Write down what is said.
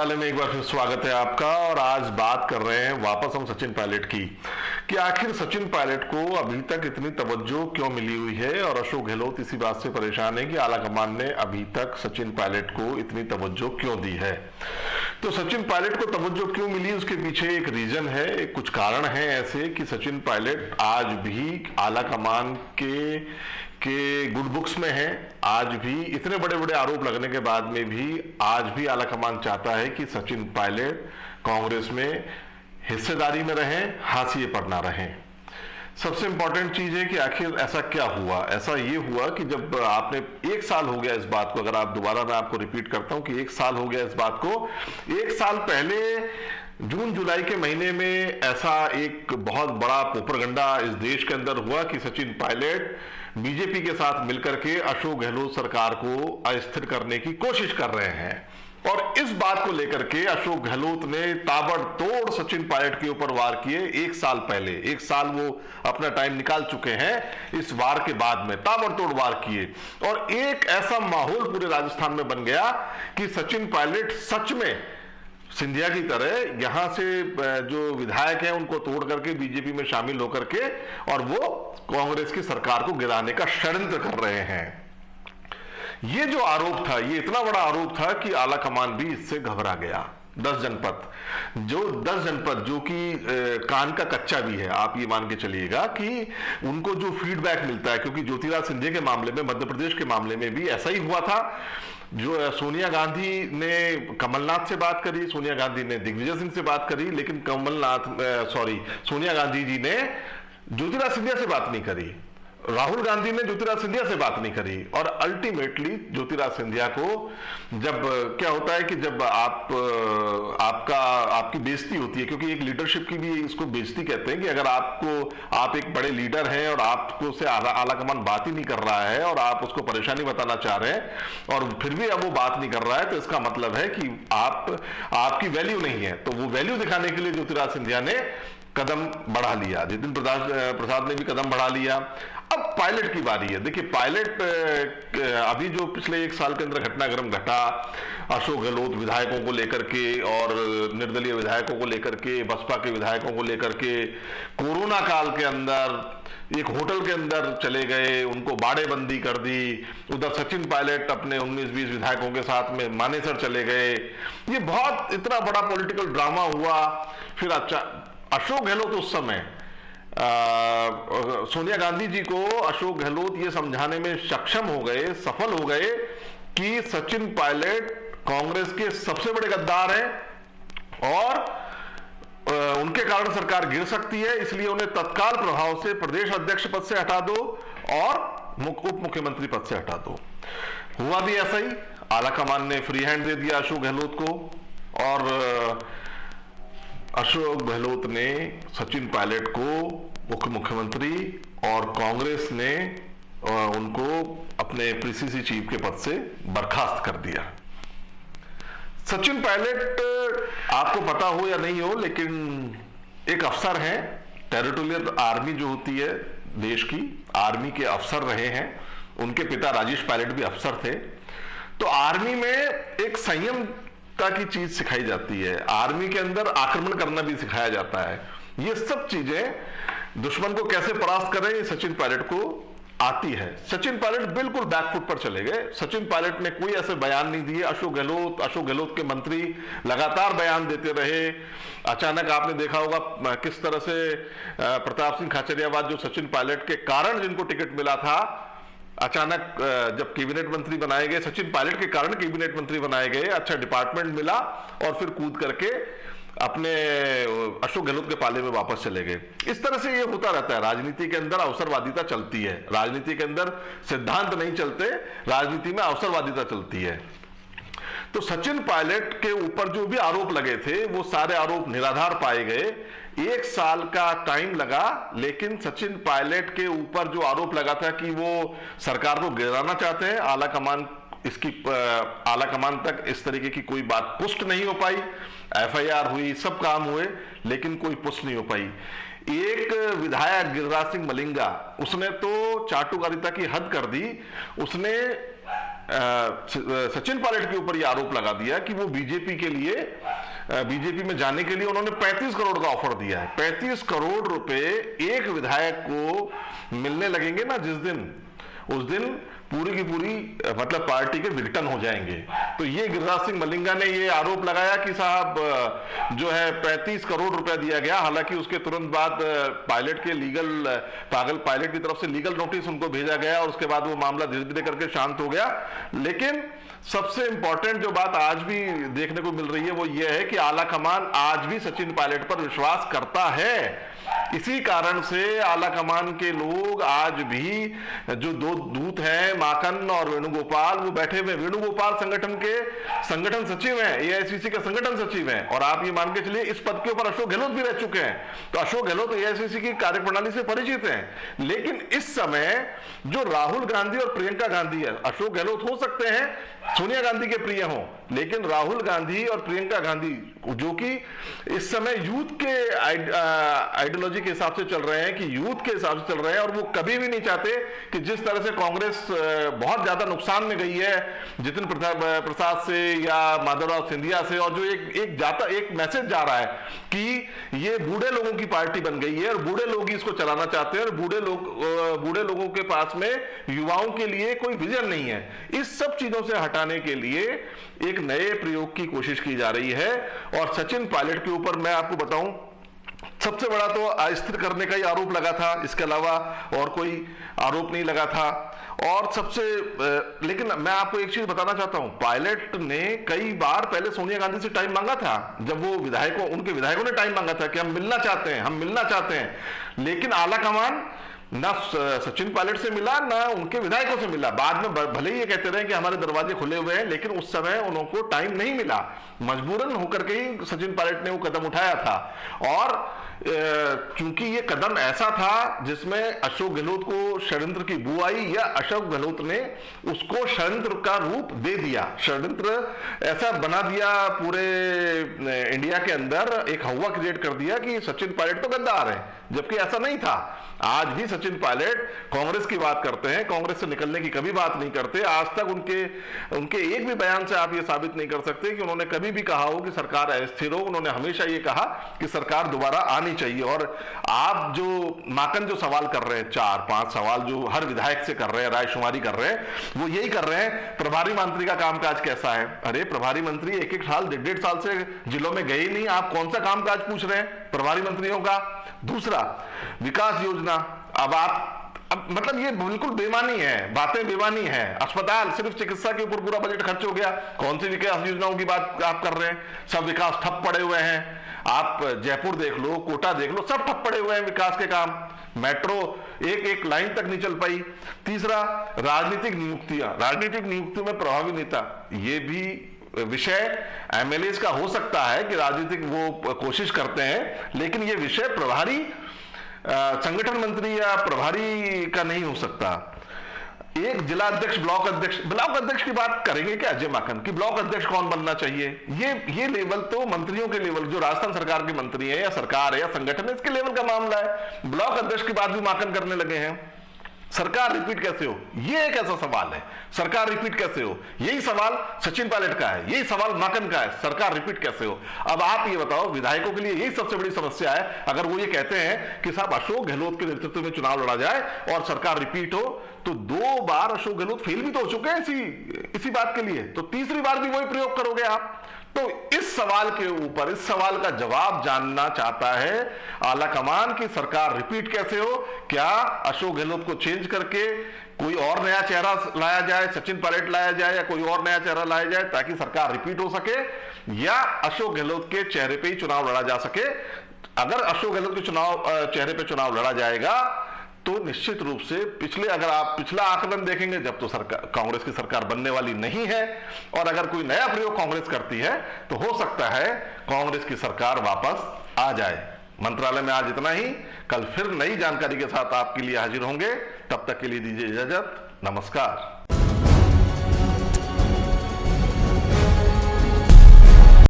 वाले में एक बार फिर स्वागत है आपका। और आज बात कर रहे हैं वापस हम सचिन पायलट की कि आखिर सचिन पायलट को अभी तक इतनी तवज्जो क्यों मिली हुई है। और अशोक गहलोत इसी बात से परेशान है कि आलाकमान ने अभी तक सचिन पायलट को इतनी तवज्जो क्यों दी है। तो सचिन पायलट को तवज्जो क्यों मिली, उसके पीछे एक रीजन है, कुछ कारण है ऐसे कि सचिन पायलट आज भी आलाकमान के गुड बुक्स में है। आज भी इतने बड़े बड़े आरोप लगने के बाद में भी आज भी आलाकमान चाहता है कि सचिन पायलट कांग्रेस में हिस्सेदारी में रहें, हाशिए पर ना रहें। सबसे इंपॉर्टेंट चीज है कि आखिर ऐसा क्या हुआ। ऐसा ये हुआ कि जब आपने 1 साल हो गया इस बात को, अगर आप दोबारा मैं आपको रिपीट करता हूं कि 1 साल हो गया इस बात को। 1 साल पहले जून जुलाई के महीने में ऐसा एक बहुत बड़ा प्रोपेगेंडा इस देश के अंदर हुआ कि सचिन पायलट बीजेपी के साथ मिलकर के अशोक गहलोत सरकार को अस्थिर करने की कोशिश कर रहे हैं। और इस बात को लेकर के अशोक गहलोत ने ताबड़तोड़ सचिन पायलट के ऊपर वार किए। 1 साल पहले, 1 साल वो अपना टाइम निकाल चुके हैं, इस वार के बाद में ताबड़तोड़ वार किए। और एक ऐसा माहौल पूरे राजस्थान में बन गया कि सचिन पायलट सच में सिंधिया की तरह यहां से जो विधायक हैं उनको तोड़ करके बीजेपी में शामिल होकर के और वो कांग्रेस की सरकार को गिराने का षड्यंत्र कर रहे हैं। ये जो आरोप था, ये इतना बड़ा आरोप था कि आलाकमान भी इससे घबरा गया। 10 जनपद जो कि कान का कच्चा भी है, आप ये मान के चलिएगा कि उनको जो फीडबैक मिलता है, क्योंकि ज्योतिराज सिंधिया के मामले में, मध्य प्रदेश के मामले में भी ऐसा ही हुआ था। जो सोनिया गांधी ने कमलनाथ से बात करी, सोनिया गांधी ने दिग्विजय सिंह से बात करी, लेकिन सोनिया गांधी जी ने ज्योतिराज सिंधिया से बात नहीं करी। राहुल गांधी ने ज्योतिराज सिंधिया से बात नहीं करी। और अल्टीमेटली ज्योतिराज सिंधिया को जब क्या होता है कि जब आपकी बेइज्जती होती है, क्योंकि एक लीडरशिप की भी इसको बेइज्जती कहते हैं कि अगर आप एक बड़े लीडर हैं और आपको से आलाकमान बात ही नहीं कर रहा है और आप उसको परेशानी बताना चाह रहे हैं और फिर भी अब वो बात नहीं कर रहा है, तो इसका मतलब है कि आपकी वैल्यू नहीं है। तो वो वैल्यू दिखाने के लिए ज्योतिराज सिंधिया ने कदम बढ़ा लिया, जितिन प्रसाद ने भी कदम बढ़ा लिया। अब पायलट की बारी है। देखिए, पायलट अभी जो पिछले 1 साल के अंदर घटनाक्रम घटा, अशोक गहलोत विधायकों को लेकर के और निर्दलीय विधायकों को लेकर के, बसपा के विधायकों को लेकर के, कोरोना काल के अंदर एक होटल के अंदर चले गए, उनको बाड़ेबंदी कर दी। उधर सचिन पायलट अपने 19-20 विधायकों के साथ में मानेसर चले गए। ये बहुत इतना बड़ा पॉलिटिकल ड्रामा हुआ। फिर अच्छा, अशोक गहलोत उस समय सोनिया गांधी जी को अशोक गहलोत ये समझाने में सक्षम हो गए, सफल हो गए कि सचिन पायलट कांग्रेस के सबसे बड़े गद्दार हैं और उनके कारण सरकार गिर सकती है, इसलिए उन्हें तत्काल प्रभाव से प्रदेश अध्यक्ष पद से हटा दो और उप मुख्यमंत्री पद से हटा दो। हुआ भी ऐसा ही। आलाकमान ने फ्री हैंड दे दिया अशोक गहलोत को और अशोक गहलोत ने सचिन पायलट को उप मुख्यमंत्री और कांग्रेस ने उनको अपने पीसीसी चीफ के पद से बर्खास्त कर दिया। सचिन पायलट, आपको पता हो या नहीं हो, लेकिन एक अफसर हैं। टेरिटोरियल आर्मी जो होती है देश की, आर्मी के अफसर रहे हैं। उनके पिता राजेश पायलट भी अफसर थे। तो आर्मी में एक संयम की चीज सिखाई जाती है, आर्मी के अंदर आक्रमण करना भी सिखाया जाता है। ये सब चीजें दुश्मन को कैसे परास्त करें, ये सचिन पायलट को आती है। सचिन पायलट बिल्कुल बैकफुट पर चले गए। सचिन पायलट ने कोई ऐसे बयान नहीं दिए। अशोक गहलोत के मंत्री लगातार बयान देते रहे। अचानक आपने देखा होगा किस तरह से प्रताप सिंह खाचरियावास, जो सचिन पायलट के कारण जिनको टिकट मिला था, अचानक जब कैबिनेट मंत्री बनाए गए, सचिन पायलट के कारण कैबिनेट मंत्री बनाए गए, अच्छा डिपार्टमेंट मिला और फिर कूद करके अपने अशोक गहलोत के पाले में वापस चले गए। इस तरह से ये होता रहता है। राजनीति के अंदर अवसरवादिता चलती है। राजनीति के अंदर सिद्धांत नहीं चलते, राजनीति में अवसरवादिता चलती है। तो सचिन पायलट के ऊपर जो भी आरोप लगे थे वो सारे आरोप निराधार पाए गए। 1 साल का टाइम लगा, लेकिन सचिन पायलट के ऊपर जो आरोप लगा था कि वो सरकार को गिराना चाहते हैं, आलाकमान तक इस तरीके की कोई बात पुष्ट नहीं हो पाई। एफआईआर हुई, सब काम हुए, लेकिन कोई पुष्ट नहीं हो पाई। एक विधायक गिरिराज सिंह मलिंगा, उसने तो चाटुकारिता की हद कर दी। उसने सचिन पायलट के ऊपर यह आरोप लगा दिया कि वो बीजेपी में जाने के लिए उन्होंने 35 करोड़ का ऑफर दिया है। 35 करोड़ रुपए एक विधायक को मिलने लगेंगे ना जिस दिन, उस दिन पूरी की पूरी मतलब पार्टी के विघटन हो जाएंगे। तो ये गिरिराज सिंह मलिंगा ने ये आरोप लगाया कि साहब जो है 35 करोड़ रुपया दिया गया। हालांकि उसके तुरंत बाद पायलट की तरफ से लीगल नोटिस उनको भेजा गया और उसके बाद वो मामला धीरे धीरे करके शांत हो गया। लेकिन सबसे इंपॉर्टेंट जो बात आज भी देखने को मिल रही है वो ये है कि आला कमान आज भी सचिन पायलट पर विश्वास करता है। इसी कारण से आला कमान के लोग आज भी, जो दो दूत हैं माकन और वेणुगोपाल, वो बैठे हुए। वेणुगोपाल संगठन सचिव हैं, एआईसीसी के संगठन सचिव हैं, और आप ये मान के चलिए इस पद के ऊपर अशोक गहलोत भी रह चुके हैं। तो अशोक गहलोत एआईसीसी की कार्यप्रणाली से परिचित हैं। लेकिन इस समय जो राहुल गांधी और प्रियंका गांधी है, अशोक गहलोत हो सकते हैं सोनिया गांधी के प्रिय हों, लेकिन राहुल गांधी और प्रियंका गांधी जो कि इस समय यूथ के आइडियोलॉजी के हिसाब से चल रहे हैं, कि यूथ के हिसाब से चल रहे हैं, और वो कभी भी नहीं चाहते कि जिस तरह से कांग्रेस बहुत ज्यादा नुकसान में गई है जितिन प्रसाद से या माधवराव सिंधिया से, और जो एक मैसेज जा रहा है कि ये बूढ़े लोगों की पार्टी बन गई है और बूढ़े लोग ही इसको चलाना चाहते हैं, और बूढ़े लोगों के पास में युवाओं के लिए कोई विजन नहीं है। इस सब चीजों से हटाने के लिए एक नए प्रयोग की कोशिश की जा रही है। और सचिन पायलट के ऊपर मैं आपको बताऊं, सबसे बड़ा तो अस्थिर करने का ही आरोप लगा था, इसके अलावा और कोई आरोप नहीं लगा था। और लेकिन मैं आपको एक चीज बताना चाहता हूं, पायलट ने कई बार पहले सोनिया गांधी से टाइम मांगा था, जब वो उनके विधायकों ने टाइम मांगा था कि हम मिलना चाहते हैं, लेकिन आला कमान ना सचिन पायलट से मिला ना उनके विधायकों से मिला। बाद में भले ही ये कहते रहे कि हमारे दरवाजे खुले हुए हैं, लेकिन उस समय उनको टाइम नहीं मिला। मजबूरन होकर के ही सचिन पायलट ने वो कदम उठाया था। और चूंकि ये कदम ऐसा था जिसमें अशोक गहलोत को षड्यंत्र की बू आई, या अशोक गहलोत ने उसको षड्यंत्र का रूप दे दिया, षड्यंत्र ऐसा बना दिया पूरे इंडिया के अंदर, एक हवा क्रिएट कर दिया कि सचिन पायलट तो गद्दार है, जबकि ऐसा नहीं था। आज भी सचिन पायलट कांग्रेस की बात करते हैं, कांग्रेस से निकलने की कभी बात नहीं करते। आज तक उनके एक भी बयान से आप ये साबित नहीं कर सकते कि उन्होंने कभी भी कहा हो कि सरकार अस्थिर हो। उन्होंने हमेशा ये कहा कि सरकार दोबारा आनी चाहिए। और आप जो माकन जो सवाल कर रहे हैं, 4-5 सवाल जो हर विधायक से कर रहे हैं, रायशुमारी कर रहे हैं, वो यही कर रहे हैं प्रभारी मंत्री का कामकाज कैसा है। अरे प्रभारी मंत्री 1-1 साल 1.5 साल से जिलों में गए ही नहीं, आप कौन सा कामकाज पूछ रहे हैं प्रभारी मंत्रियों का। दूसरा, विकास योजना, अब मतलब ये बिल्कुल बेमानी है, बातें बेमानी है। अस्पताल, सिर्फ चिकित्सा के ऊपर पूरा बजट खर्च हो गया, कौन सी विकास योजनाओं की बात आप कर रहे हैं। सब विकास ठप पड़े हुए हैं। आप जयपुर देख लो, कोटा देख लो, सब ठप पड़े हुए हैं विकास के काम। मेट्रो एक लाइन तक नहीं चल पाई। तीसरा, राजनीतिक नियुक्तियों में प्रभावी नेता, ये भी विषय एमएलए का हो सकता है कि राजनीतिक वो कोशिश करते हैं, लेकिन ये विषय प्रभारी संगठन मंत्री या प्रभारी का नहीं हो सकता। एक जिला अध्यक्ष, ब्लॉक अध्यक्ष की बात करेंगे क्या अजय माकन कि ब्लॉक अध्यक्ष कौन बनना चाहिए। ये लेवल तो मंत्रियों के लेवल, जो राजस्थान सरकार के मंत्री है या सरकार है या संगठन है, इसके लेवल का मामला है। ब्लॉक अध्यक्ष की बात भी माकन करने लगे हैं। सरकार रिपीट कैसे हो, ये एक ऐसा सवाल है। सरकार रिपीट कैसे हो, यही सवाल सचिन पायलट का है, यही सवाल माकन का है, सरकार रिपीट कैसे हो। अब आप ये बताओ, विधायकों के लिए यही सबसे बड़ी समस्या है। अगर वो ये कहते हैं कि साहब अशोक गहलोत के नेतृत्व में चुनाव लड़ा जाए और सरकार रिपीट हो, तो 2 बार अशोक गहलोत फेल भी तो हो चुके हैं इसी बात के लिए, तो तीसरी बार भी वही प्रयोग करोगे आप। तो इस सवाल के ऊपर, इस सवाल का जवाब जानना चाहता है आला कमान की सरकार रिपीट कैसे हो। क्या अशोक गहलोत को चेंज करके कोई और नया चेहरा लाया जाए, सचिन पायलट लाया जाए या कोई और नया चेहरा लाया जाए ताकि सरकार रिपीट हो सके, या अशोक गहलोत के चेहरे पे ही चुनाव लड़ा जा सके। अगर अशोक गहलोत के चेहरे पे चुनाव लड़ा जाएगा तो निश्चित रूप से अगर आप पिछला आकलन देखेंगे, जब तो कांग्रेस की सरकार बनने वाली नहीं है, और अगर कोई नया प्रयोग कांग्रेस करती है तो हो सकता है कांग्रेस की सरकार वापस आ जाए। मंत्रालय में आज इतना ही। कल फिर नई जानकारी के साथ आपके लिए हाजिर होंगे। तब तक के लिए दीजिए इजाजत। नमस्कार।